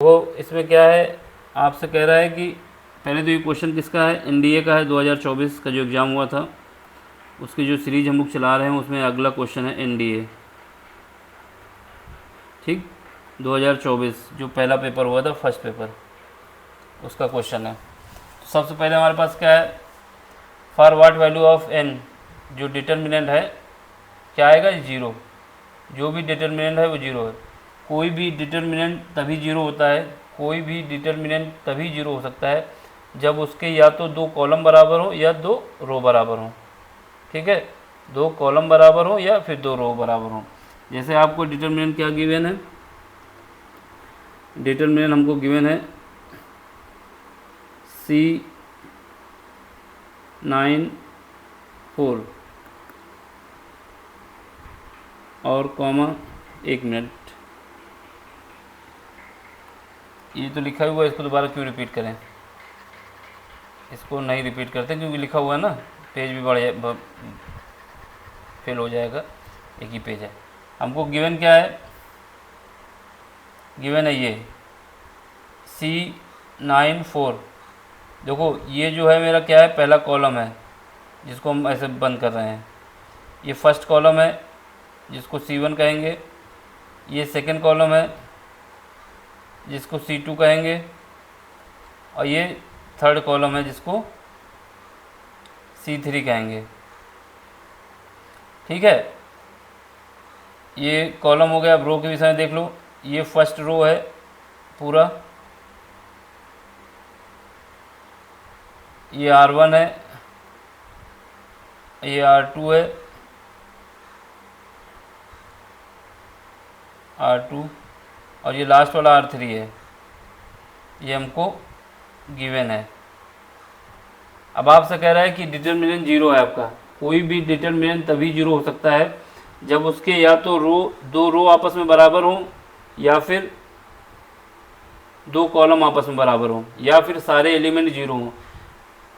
वो इसमें क्या है, आपसे कह रहा है कि पहले तो ये क्वेश्चन किसका है, एनडीए का है, 2024 का जो एग्ज़ाम हुआ था उसकी जो सीरीज हम लोग चला रहे हैं उसमें अगला क्वेश्चन है एनडीए। ठीक, 2024 जो पहला पेपर हुआ था, फर्स्ट पेपर, उसका क्वेश्चन है। तो सबसे पहले हमारे पास क्या है, for what value of n, जो डिटर्मिनेंट है क्या आएगा, ज़ीरो। जो भी डिटर्मिनेंट है वो ज़ीरो है। कोई भी डिटर्मिनेंट तभी ज़ीरो होता है, कोई भी डिटर्मिनेंट तभी ज़ीरो हो सकता है जब उसके या तो दो कॉलम बराबर हो या दो रो बराबर हो। ठीक है, दो कॉलम बराबर हो या फिर दो रो बराबर हो। जैसे आपको डिटर्मिनेंट क्या गिवन है, डिटर्मिनेंट हमको गिवन है C9 4 और कॉमा 1 मिनट। ये तो लिखा हुआ है, इसको दोबारा क्यों रिपीट करें, इसको नहीं रिपीट करते क्योंकि लिखा हुआ है ना, पेज भी फेल हो जाएगा, एक ही पेज है। हमको गिवन क्या है, गिवन है ये C9 4। देखो ये जो है मेरा क्या है, पहला कॉलम है जिसको हम ऐसे बंद कर रहे हैं, ये फर्स्ट कॉलम है जिसको C1 कहेंगे, ये सेकंड कॉलम है जिसको C2 कहेंगे, और ये थर्ड कॉलम है जिसको C3 कहेंगे। ठीक है, ये कॉलम हो गया। अब रो के विषय में देख लो, ये फर्स्ट रो है पूरा, ये R1 है, ये R2 है, R2, और ये लास्ट वाला R3 है, ये हमको गिवन है। अब आपसे कह रहा है कि डिटर्मिनेंट जीरो है आपका। कोई भी डिटर्मिनेंट तभी जीरो हो सकता है जब उसके या तो दो रो आपस में बराबर हों, या फिर दो कॉलम आपस में बराबर हों, या फिर सारे एलिमेंट जीरो हों।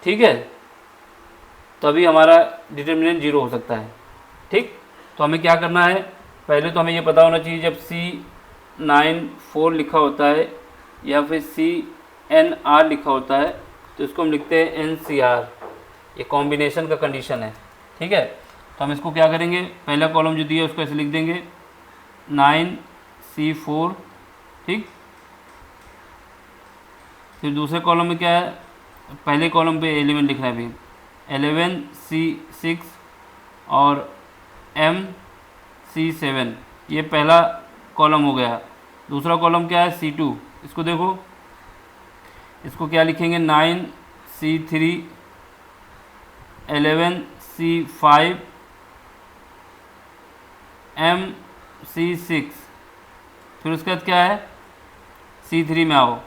ठीक है, तभी हमारा डिटर्मिनेंट जीरो हो सकता है। ठीक, तो हमें क्या करना है, पहले तो हमें ये पता होना चाहिए जब C9 4 लिखा होता है या फिर CNR लिखा होता है तो इसको हम लिखते हैं NCR। ये कॉम्बिनेशन का कंडीशन है। ठीक है, तो हम इसको क्या करेंगे, पहला कॉलम जो दिया है उसको ऐसे लिख देंगे 9C4। ठीक, फिर दूसरे कॉलम में क्या है, पहले कॉलम पे एलिमेंट लिखना है भी, 11C6 और MC7, ये पहला कॉलम हो गया। दूसरा कॉलम क्या है, C2, इसको देखो, इसको क्या लिखेंगे, 9C3 11C5 MC6। फिर उसके बाद क्या है, C3 में आओ,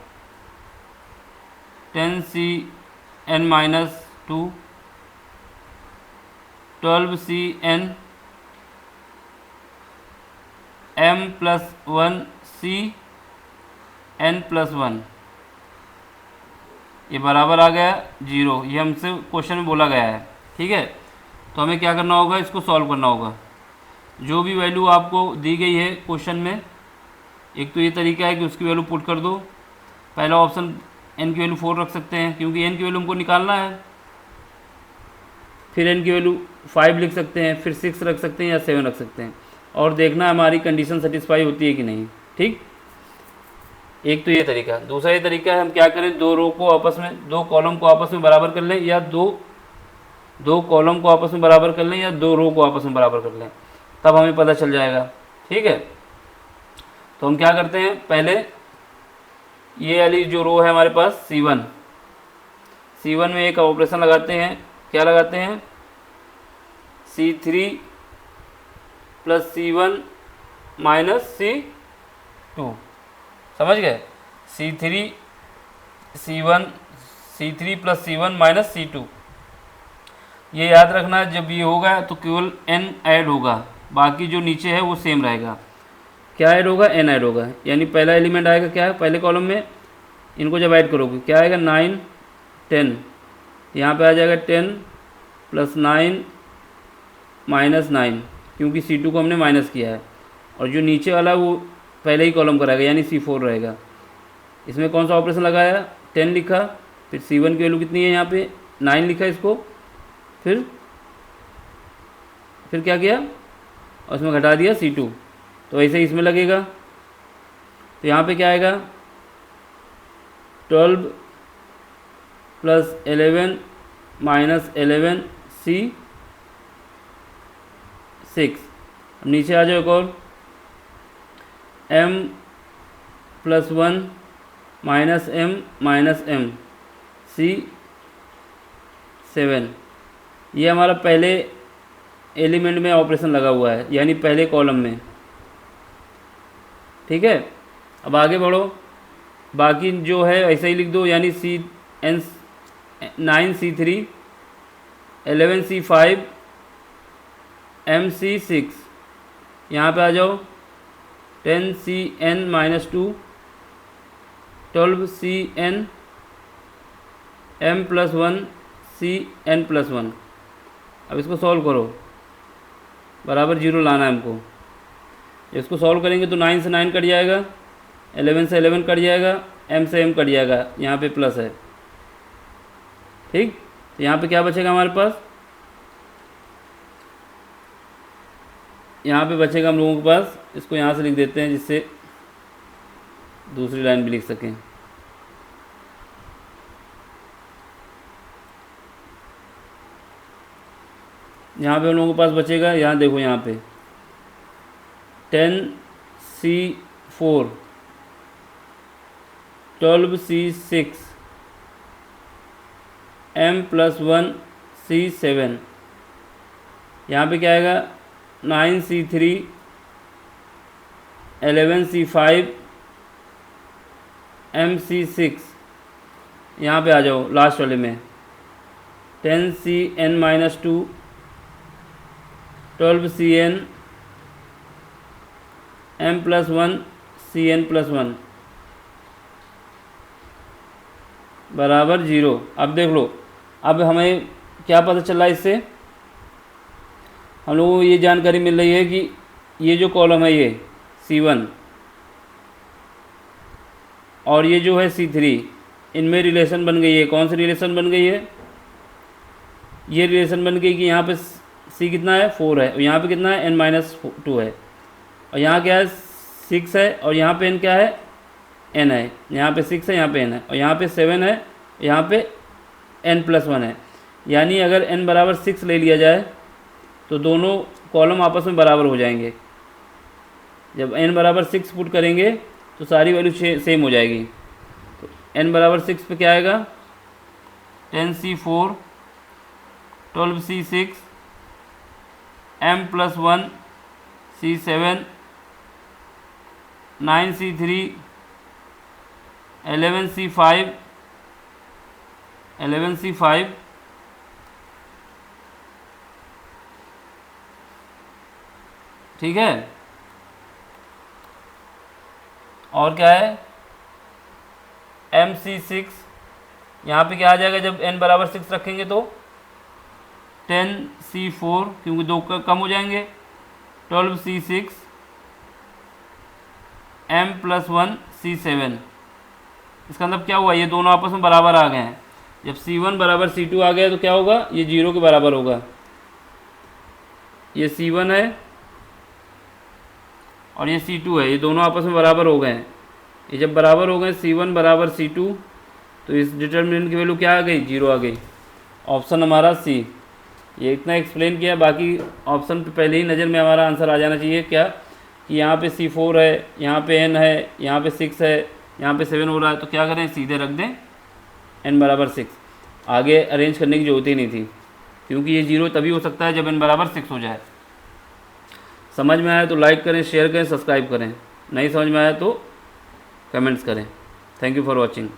10CN-2 12CN M+1CN+1, ये बराबर आ गया जीरो। ये हमसे क्वेश्चन में बोला गया है। ठीक है, तो हमें क्या करना होगा, इसको सॉल्व करना होगा। जो भी वैल्यू आपको दी गई है क्वेश्चन में, एक तो ये तरीका है कि उसकी वैल्यू पुट कर दो। पहला ऑप्शन n की वैल्यू 4 रख सकते हैं क्योंकि n की वैल्यू हमको निकालना है। फिर n की वैल्यू 5 लिख सकते हैं, फिर 6 रख सकते हैं या 7 रख सकते हैं, और देखना हमारी कंडीशन सेटिस्फाई होती है कि नहीं। ठीक, एक तो ये तरीका। दूसरा ये तरीका है, हम क्या करें, दो रो को आपस में, दो कॉलम को आपस में बराबर कर लें, या दो कॉलम को आपस में बराबर कर लें, या दो रो को आपस में बराबर कर लें, तब हमें पता चल जाएगा। ठीक है, तो हम क्या करते हैं, पहले ये वाली जो रो है हमारे पास C1 में एक ऑपरेशन लगाते हैं। क्या लगाते हैं, C3 + C1 - C2। समझ गए, C3 + C1 - C2। ये याद रखना है, जब ये होगा तो केवल n ऐड होगा, बाकी जो नीचे है वो सेम रहेगा। क्या ऐड होगा, n ऐड होगा, यानी पहला एलिमेंट आएगा क्या है, पहले कॉलम में, इनको जब ऐड करोगे क्या आएगा, 9 10, यहाँ पे आ जाएगा 10 + 9 - 9, क्योंकि C2 को हमने माइनस किया है, और जो नीचे वाला वो पहले ही कॉलम कराएगा यानी C4 रहेगा। इसमें कौन सा ऑपरेशन लगाया, 10 लिखा, फिर C1 की वैल्यू कितनी है यहाँ पे 9 लिखा इसको, फिर क्या किया और इसमें घटा दिया C2। तो ऐसे ही इसमें लगेगा। तो यहाँ पे क्या आएगा 12 + 11 - 11 C6। नीचे आ जाओ एक और M + 1 - M - M C7। ये हमारा पहले एलिमेंट में ऑपरेशन लगा हुआ है, यानी पहले कॉलम में। ठीक है, अब आगे बढ़ो, बाकी जो है ऐसे ही लिख दो, यानी C9 C3 11 C5 M C6। यहाँ पे आ जाओ 10 CN - 2 12 CN M + 1 CN + 1। अब इसको सॉल्व करो, बराबर 0 लाना है हमको। इसको सॉल्व करेंगे तो 9 से 9 कट जाएगा, 11 से 11 कट जाएगा, M से M कट जाएगा, यहाँ पे प्लस है। ठीक, तो यहाँ पे क्या बचेगा हमारे पास, यहाँ पे बचेगा हम लोगों के पास, इसको यहाँ से लिख देते हैं जिससे दूसरी लाइन भी लिख सकें। यहाँ पे हम लोगों के पास बचेगा, यहाँ देखो यहाँ पे 10 C4 12 C6 M + 1 C7। यहाँ पे क्या आएगा 9 C3 11 C5 M C6। यहाँ पे आ जाओ लास्ट वाले में 10 CN - 2 12 CN M + 1 CN + 1 बराबर 0। अब देख लो, अब हमें क्या पता चला इससे, हम लोगों को ये जानकारी मिल रही है कि ये जो कॉलम है ये C1 और ये जो है C3, इनमें रिलेशन बन गई है। कौन सी रिलेशन बन गई है, ये रिलेशन बन गई कि यहाँ पे C कितना है 4 है, और यहाँ पे कितना है N - 2 है, और यहाँ क्या है 6 है, और यहाँ पे N क्या है N है, यहाँ पे 6 है, यहाँ पे N है, और यहाँ पे 7 है, यहाँ पे N + 1 है। यानी अगर N = 6 ले लिया जाए तो दोनों कॉलम आपस में बराबर हो जाएंगे। जब N = 6 पुट करेंगे तो सारी वैल्यू सेम हो जाएगी। तो N = 6 पे क्या आएगा 10 C4 12 C6 M + 1 C7 9 C3 11 C5 ठीक है। और क्या है MC6। यहाँ पे क्या आ जाएगा जब n = 6 रखेंगे तो 10 C4 क्योंकि 2 कम हो जाएंगे, 12 C6 M + 1 C7। इसका मतलब क्या हुआ, ये दोनों आपस में बराबर आ गए हैं। जब C1 = C2 आ गया तो क्या होगा, ये 0 के बराबर होगा। ये C1 है और ये C2 है, ये दोनों आपस में बराबर हो गए हैं। ये जब बराबर हो गए C1 = C2 तो इस डिटर्मिनेंट की वैल्यू क्या आ गई 0 आ गई। ऑप्शन हमारा C। ये इतना एक्सप्लेन किया, बाकी ऑप्शन पे पहले ही नज़र में हमारा आंसर आ जाना चाहिए क्या कि यहाँ पे C4 है, यहाँ पे N है, यहाँ पे 6 है, यहाँ पे 7 हो रहा है, तो क्या करें सीधे रख दें N = 6। आगे अरेंज करने की जरूरत ही नहीं थी, क्योंकि ये 0 तभी हो सकता है जब N = 6 हो जाए। समझ में आया तो लाइक करें, शेयर करें, सब्सक्राइब करें। नहीं समझ में आया तो कमेंट्स करें। Thank you for watching.